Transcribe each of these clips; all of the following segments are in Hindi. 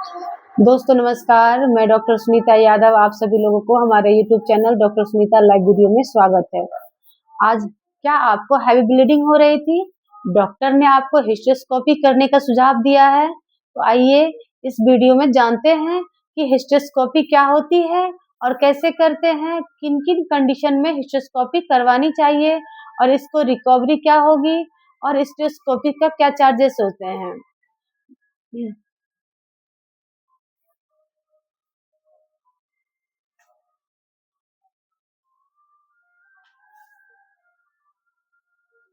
दोस्तों नमस्कार, मैं डॉक्टर सुनीता यादव आप सभी लोगों को हमारे YouTube channel doctor Sunita live video में स्वागत है। आज क्या आपको हैवी ब्लीडिंग हो रही थी? डॉक्टर ने आपको हिस्टेरोस्कोपी करने का सुझाव दिया है। तो आइए इस वीडियो में जानते हैं कि हिस्टेरोस्कोपी क्या होती है और कैसे करते हैं, किन-किन कंडीशन में हिस्टेरोस्कोपी करवानी चाहिए और इसको रिकवरी क्या होगी और हिस्टेरोस्कोपी का क्या चार्जेस होते हैं।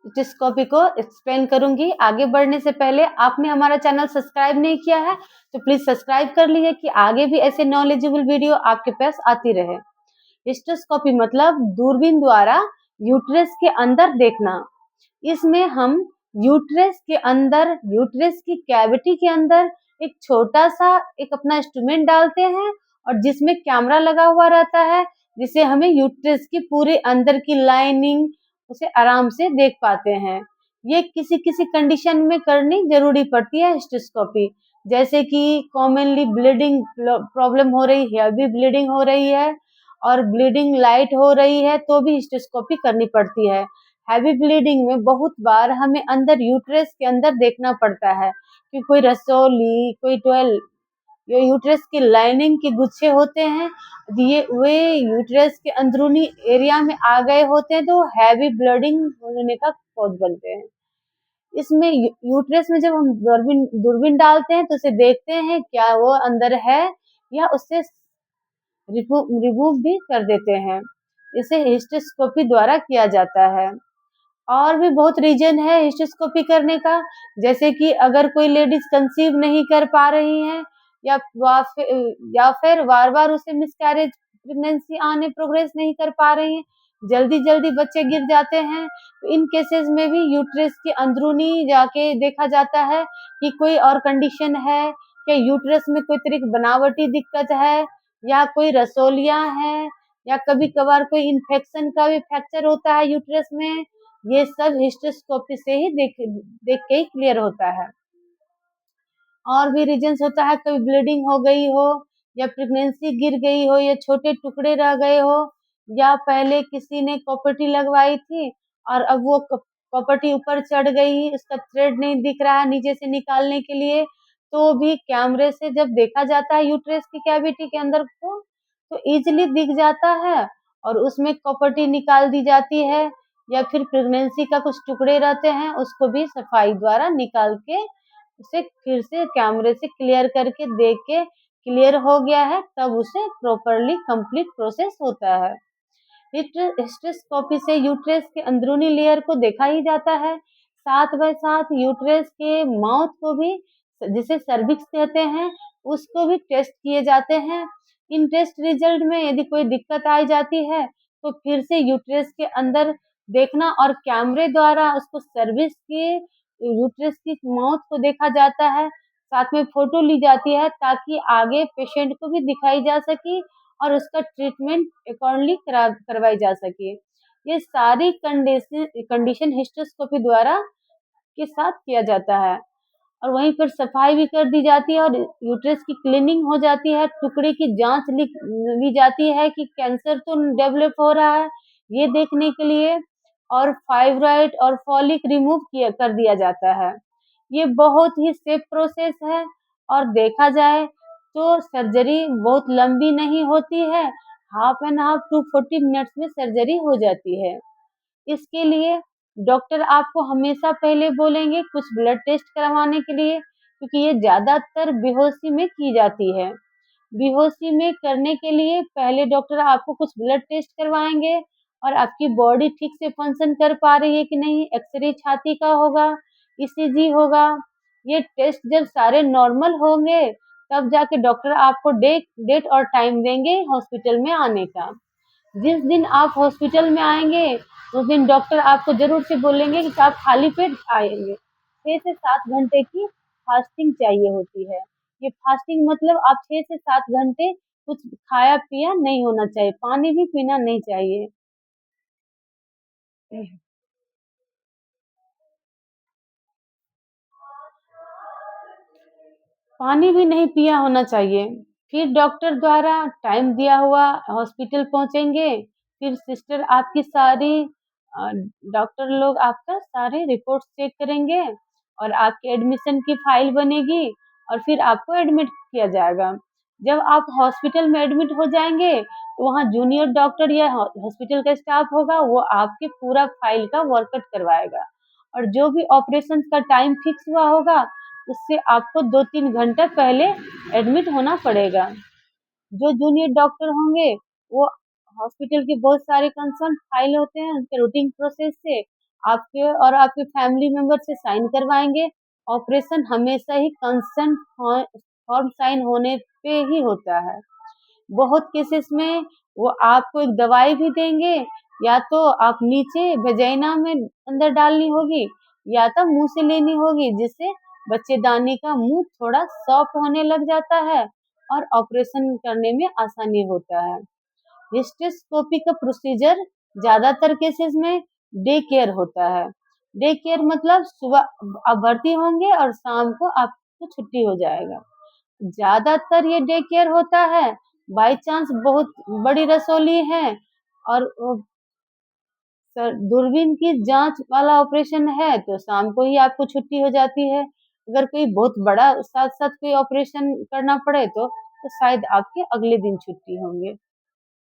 हिस्टेरोस्कोपी को एक्सप्लेन करूंगी। आगे बढ़ने से पहले आपने हमारा चैनल सब्सक्राइब नहीं किया है तो प्लीज सब्सक्राइब कर लीजिए कि आगे भी ऐसे नॉलेजेबल वीडियो आपके पास आती रहे। हिस्टेरोस्कोपी मतलब दूरबीन द्वारा यूट्रस के अंदर देखना। इसमें हम यूट्रस के अंदर, यूट्रस की कैविटी के अंदर एक छोटा सा एक अपना इंस्ट्रूमेंट डालते हैं और जिसमें कैमरा लगा हुआ रहता है, जिसे हमें यूट्रस की पूरे अंदर की लाइनिंग उसे आराम से देख पाते हैं। ये किसी-किसी कंडीशन में करनी ज़रूरी पड़ती है हिस्टेरोस्कोपी, जैसे कि कॉमनली ब्लीडिंग प्रॉब्लम हो रही है, हेवी ब्लीडिंग हो रही है और ब्लीडिंग लाइट हो रही है तो भी हिस्टेरोस्कोपी करनी पड़ती है। हेवी ब्लीडिंग में बहुत बार हमें अंदर यूट्रस के अंदर देखना पड़ता है कि कोई रसौली, कोई ट्वेल ये यूट्रस की लाइनिंग के गुच्छे होते हैं, ये वे यूट्रस के अंदरूनी एरिया में आ गए होते हैं तो हैवी ब्लीडिंग होने का कॉज बनते हैं। इसमें यूट्रस में जब हम दूरबीन दूरबीन डालते हैं तो उसे देखते हैं क्या वो अंदर है या उससे रिमूव भी कर देते हैं। इसे हिस्टेरोस्कोपी द्वारा किया जाता है। और भी बहुत रीजन है हिस्टेरोस्कोपी करने का, जैसे कि अगर कोई लेडीज कंसीव नहीं कर पा रही हैं या या फिर बार-बार उसे मिसकैरेज प्रेगनेंसी आने प्रोग्रेस नहीं कर पा रही हैं, जल्दी-जल्दी बच्चे गिर जाते हैं, तो इन केसेस में भी यूट्रस के अंदरूनी जाके देखा जाता है कि कोई और कंडीशन है, क्या यूट्रस में कोई तरह की बनावटी दिक्कत है या कोई रसौलियाँ हैं या कभी-कभार कोई इन्फेक्शन का भी फ्रैक्चर होता है यूट्रस में। ये सब हिस्टेरोस्कोपी से ही देख के ही क्लियर होता है। और भी रीजंस होता है, कभी ब्लीडिंग हो गई हो या प्रेगनेंसी गिर गई हो या छोटे टुकड़े रह गए हो या पहले किसी ने कॉपर्टी लगवाई थी और अब वो कॉपर्टी ऊपर चढ़ गई, उसका थ्रेड नहीं दिख रहा है नीचे से निकालने के लिए, तो भी कैमरे से जब देखा जाता है यूट्रस की कैविटी के अंदर को तो इजीली दिख जाता है और उसमें कॉपर्टी निकाल दी जाती है या फिर प्रेगनेंसी का कुछ टुकड़े रहते हैं उसको भी सफाई द्वारा निकाल के उसे फिर से कैमरे से क्लियर करके देख के क्लियर हो गया है तब उसे प्रॉपरली कंप्लीट प्रोसेस होता है। हिस्टेरोस्कोपी से यूट्रस के अंदरूनी लेयर को देखा ही जाता है, साथ बाय साथ यूट्रस के माउथ को भी, जिसे सर्विक्स कहते हैं, उसको भी टेस्ट किए जाते हैं। इन टेस्ट रिजल्ट में यदि कोई दिक्कत आ जाती है तो फिर से यूट्रस के अंदर देखना और कैमरे द्वारा उसको सर्विस के यूट्रस की माउथ को देखा जाता है, साथ में फोटो ली जाती है ताकि आगे पेशेंट को भी दिखाई जा सके और उसका ट्रीटमेंट अकॉर्डिंगली करवाई जा सके। ये सारी कंडीशन हिस्टेरोस्कोपी द्वारा के साथ किया जाता है और वहीं पर सफाई भी कर दी जाती है और यूट्रस की क्लीनिंग हो जाती है, टुकड़े की जाँच ली जाती है कि कैंसर तो डेवलप हो रहा है, ये देखने के लिए और फाइब्रॉइड और फॉलिक रिमूव किया कर दिया जाता है। ये बहुत ही सेफ प्रोसेस है और देखा जाए तो सर्जरी बहुत लंबी नहीं होती है, half an half to 40 minutes में सर्जरी हो जाती है। इसके लिए डॉक्टर आपको हमेशा पहले बोलेंगे कुछ ब्लड टेस्ट करवाने के लिए, क्योंकि ये ज़्यादातर बेहोशी में की जाती है। बेहोशी में करने के लिए पहले डॉक्टर आपको कुछ ब्लड टेस्ट करवाएँगे और आपकी बॉडी ठीक से फंक्शन कर पा रही है कि नहीं, एक्स-रे छाती का होगा, ईसीजी होगा। ये टेस्ट जब सारे नॉर्मल होंगे, तब जाके डॉक्टर आपको डेट और टाइम देंगे हॉस्पिटल में आने का। जिस दिन आप हॉस्पिटल में आएँगे, उस दिन डॉक्टर आपको ज़रूर से बोलेंगे कि आप खाली पेट आएँगे। 6 से 7 घंटे की फास्टिंग चाहिए होती है। ये फास्टिंग मतलब आप 6 से 7 घंटे कुछ खाया-पिया नहीं होना चाहिए, पानी भी पीना नहीं चाहिए। पानी भी नहीं पिया होना चाहिए। फिर डॉक्टर द्वारा टाइम दिया हुआ हॉस्पिटल पहुँचेंगे, फिर सिस्टर आपकी सारी अ, डॉक्टर लोग आपका सारे रिपोर्ट्स चेक करेंगे और आपके एडमिशन की फाइल बनेगी और फिर आपको एडमिट किया जाएगा। जब आप हॉस्पिटल में एडमिट हो जाएँगे, तो वहाँ जूनियर डॉक्टर या हॉस्पिटल का स्टाफ होगा, वो आपके पूरा फाइल का वर्कआउट करवाएगा और जो भी ऑपरेशन का टाइम फिक्स हुआ होगा, उससे आपको 2-3 घंटा पहले एडमिट होना पड़ेगा। जो जूनियर डॉक्टर होंगे, वो हॉस्पिटल के बहुत सारे कंसर्न फाइल होते हैं, उनके रूटीन प्रोसेस से आपके और आपके फैमिली मेंबर से साइन करवाएँगे। ऑपरेशन हमेशा ही कंसेंट फॉर्म साइन होने पे ही होता है। बहुत केसेस में वो आपको एक दवाई भी देंगे, या तो आप नीचे वेजाइना में अंदर डालनी होगी या तो मुँह से लेनी होगी, जिससे बच्चेदानी का मुँह थोड़ा सॉफ्ट होने लग जाता है और ऑपरेशन करने में आसानी होता है। हिस्टेरोस्कोपी का प्रोसीजर ज़्यादातर केसेस में डे केयर होता है। डे केयर मतलब सुबह आप भर्ती होंगे और शाम को आपको छुट्टी हो जाएगा। ज़्यादातर ये डे केयर होता है, बाय चांस बहुत बड़ी रसौली है और सर दूरबीन की जाँच वाला ऑपरेशन है, तो शाम को ही आपको छुट्टी हो जाती है। अगर कोई बहुत बड़ा साथ-साथ कोई ऑपरेशन करना पड़े तो शायद आपके अगले दिन छुट्टी होंगे।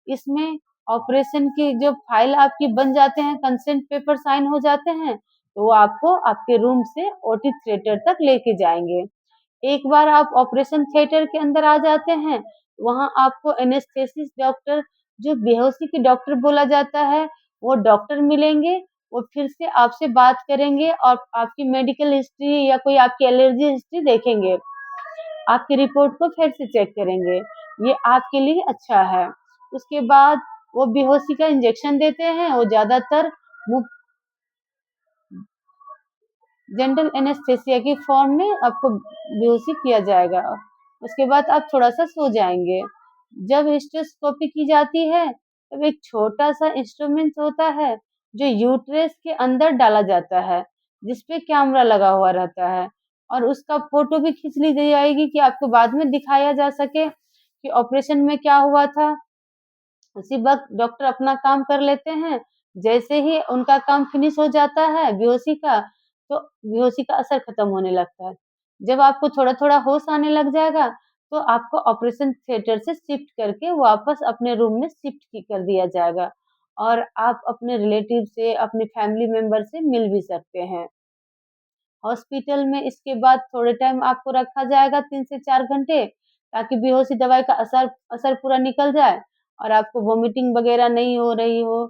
इसमें ऑपरेशन की जो फाइल आपकी बन जाते हैं, कंसेंट पेपर साइन हो जाते हैं, तो वो आपको आपके रूम से ओटी थिएटर तक लेके जाएँगे। एक बार आप ऑपरेशन थिएटर के अंदर आ जाते हैं, वहाँ आपको एनेस्थेसिस डॉक्टर, जो बेहोशी के डॉक्टर बोला जाता है, वो डॉक्टर मिलेंगे। वो फिर से आपसे बात करेंगे और आपकी मेडिकल हिस्ट्री या कोई आपकी एलर्जी हिस्ट्री देखेंगे। आपकी रिपोर्ट को फिर से चेक करेंगे। ये आपके लिए अच्छा है। उसके बाद वो बेहोशी का इंजेक्शन देते हैं, वो ज़्यादातर मुँह जनरल एनेस्थीसिया की फॉर्म में आपको बेहोशी किया जाएगा। उसके बाद आप थोड़ा-सा सो जाएँगे। जब हिस्टेरोस्कोपी की जाती है, तब एक छोटा-सा इंस्ट्रूमेंट होता है, जो यूट्रस के अंदर डाला जाता है, जिस पे कैमरा लगा हुआ रहता है और उसका फ़ोटो भी खींच ली जाएगी कि आपको बाद में दिखाया जा सके कि ऑपरेशन में क्या हुआ था। उसी वक़्त डॉक्टर अपना काम कर लेते हैं। जैसे ही उनका काम फिनिश हो जाता है बेहोशी का, तो बेहोशी का असर खत्म होने लगता है। जब आपको थोड़ा-थोड़ा होश आने लग जाएगा, तो आपको ऑपरेशन थिएटर से शिफ्ट करके वापस अपने रूम में शिफ्ट कर दिया जाएगा और आप अपने रिलेटिव से, अपने फैमिली मेंबर से मिल भी सकते हैं। हॉस्पिटल में इसके बाद थोड़े टाइम आपको रखा जाएगा 3 से 4 घंटे, ताकि बेहोशी दवाई का असर असर पूरा निकल जाए और आपको वॉमिटिंग वगैरह नहीं हो रही हो।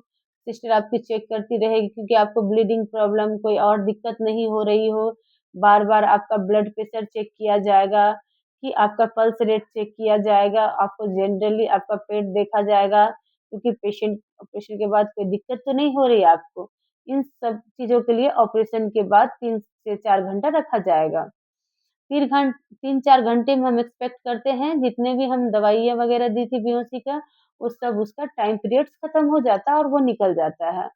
सिस्टर आपकी चेक करती रहेगी क्योंकि आपको ब्लीडिंग प्रॉब्लम कोई और दिक्कत नहीं हो रही हो। बार-बार आपका ब्लड प्रेशर चेक किया जाएगा, कि आपका पल्स रेट चेक किया जाएगा, आपको जनरली आपका पेट देखा जाएगा, क्योंकि पेशेंट ऑपरेशन के बाद कोई दिक्कत तो नहीं हो रही है आपको। इन सब चीज़ों के लिए ऑपरेशन के बाद 3 से 4 घंटा रखा जाएगा। 3-4 घंटे में हम एक्सपेक्ट करते हैं जितने भी हम दवाइयाँ वगैरह दी थी बेहोशी का, वो सब उसका टाइम पीरियड्स खत्म हो जाता है और वो निकल जाता है।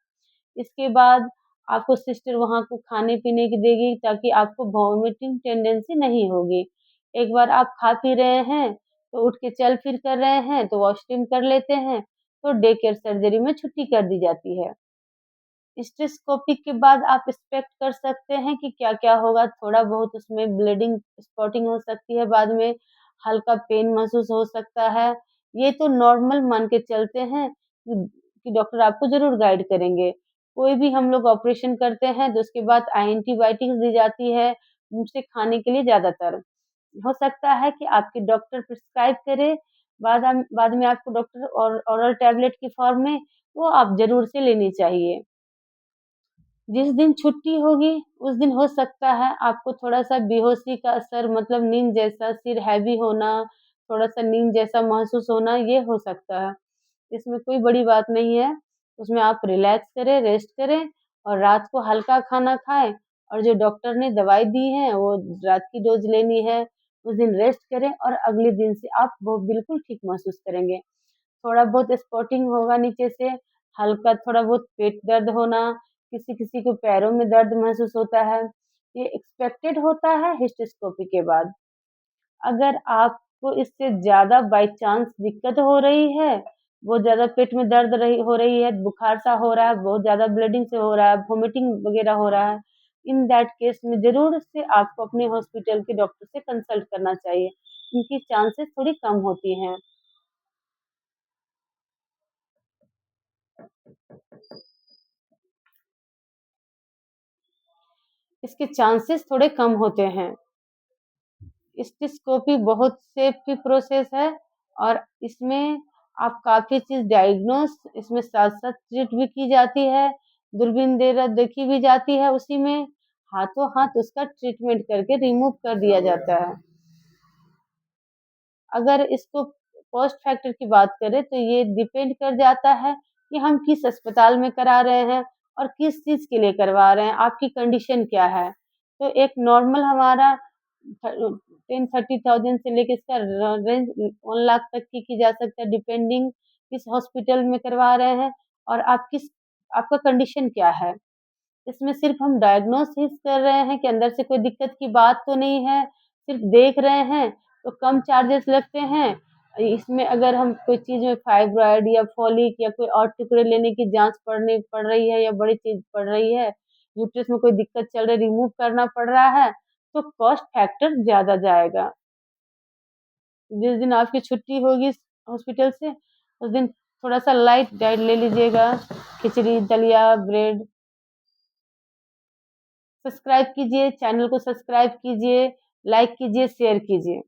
इसके बाद आपको सिस्टर वहाँ को खाने-पीने की देगी ताकि आपको वॉमिटिंग टेंडेंसी नहीं होगी। एक बार आप खा पी रहे हैं, तो उठ के चल फिर कर रहे हैं, तो वॉशरूम कर लेते हैं, तो डे केयर सर्जरी में छुट्टी कर दी जाती है। स्टेथोस्कोपी के बाद आप एक्सपेक्ट कर सकते हैं कि क्या-क्या होगा, थोड़ा बहुत उसमें ब्लीडिंग, स्पॉटिंग हो सकती है, बाद में हल्का पेन महसूस हो सकता है। ये तो नॉर्मल मान के चलते हैं कि डॉक्टर आपको ज़रूर गाइड करेंगे। कोई भी हम लोग ऑपरेशन करते हैं तो उसके बाद एंटीबायोटिक्स दी जाती है, मुँह से खाने के लिए ज़्यादातर। हो सकता है कि आपके डॉक्टर प्रिस्क्राइब करे, बाद में आपको डॉक्टर और ओरल टैबलेट की फॉर्म में, वो आप ज़रूर से लेनी चाहिए। जिस दिन छुट्टी होगी, उस दिन हो सकता है आपको थोड़ा-सा बेहोशी का असर, मतलब नींद जैसा, सिर हैवी होना, थोड़ा-सा नींद जैसा महसूस होना, ये हो सकता है। इसमें कोई बड़ी बात नहीं है। उसमें आप रिलैक्स करें, रेस्ट करें और रात को हल्का खाना खाएँ और जो डॉक्टर ने दवाई दी है, वो रात की डोज़ लेनी है। उस दिन रेस्ट करें और अगले दिन से आप वो बिल्कुल ठीक महसूस करेंगे। थोड़ा बहुत स्पॉटिंग होगा नीचे से, हल्का थोड़ा बहुत पेट दर्द होना, किसी-किसी को पैरों में दर्द महसूस होता है। ये एक्सपेक्टेड होता है हिस्टेरोस्कोपी के बाद। अगर आपको इससे ज़्यादा बाय चांस दिक्कत हो रही है, बहुत ज़्यादा पेट में दर्द हो रही है, बुखार सा हो रहा है, बहुत ज़्यादा ब्लीडिंग से हो रहा है, वोमिटिंग वगैरह हो रहा है, इन दैट केस में ज़रूर से आपको अपने हॉस्पिटल के डॉक्टर से कंसल्ट करना चाहिए। इनकी चांसेस थोड़ी कम होती हैं। इसके चांसेस थोड़े कम होते हैं। स्टेथोस्कोपी बहुत सेफ्टी प्रोसेस है और इसमें आप काफ़ी चीज़ डायग्नोस इसमें साथ-साथ ट्रीट भी की जाती है, दूरबीन द्वारा देखी भी जाती है उसी में, हाथों-हाथ उसका ट्रीटमेंट करके रिमूव कर दिया जाता है। अगर इसको कॉस्ट फैक्टर की बात करें तो ये डिपेंड कर जाता है कि हम किस अस्पताल में करा रहे हैं और किस चीज़ के लिए करवा रहे हैं, आपकी कंडीशन क्या है। तो एक नॉर्मल हमारा 10-30,000 से लेके इसका रेंज 1 लाख तक की जा सकता है डिपेंडिंग किस हॉस्पिटल में करवा रहे हैं और आपका कंडीशन क्या है। इसमें सिर्फ़ हम डायग्नोसिस कर रहे हैं कि अंदर से कोई दिक्कत की बात तो नहीं है, सिर्फ़ देख रहे हैं, तो कम चार्जेस लगते हैं। इसमें अगर हम कोई चीज़ में फाइब्रॉइड या फॉलिक या कोई और टुकड़े लेने की जाँच पड़ रही है या बड़ी चीज़ पड़ रही है, यूट्रस में कोई दिक्कत चल रही है, रिमूव करना पड़ रहा है, तो कॉस्ट फैक्टर ज़्यादा जाएगा। जिस दिन आपकी छुट्टी होगी हॉस्पिटल से, उस दिन थोड़ा-सा लाइट डाइट ले लीजिएगा, खिचड़ी, दलिया, ब्रेड। सब्सक्राइब कीजिए, चैनल को सब्सक्राइब कीजिए, लाइक कीजिए, शेयर कीजिए।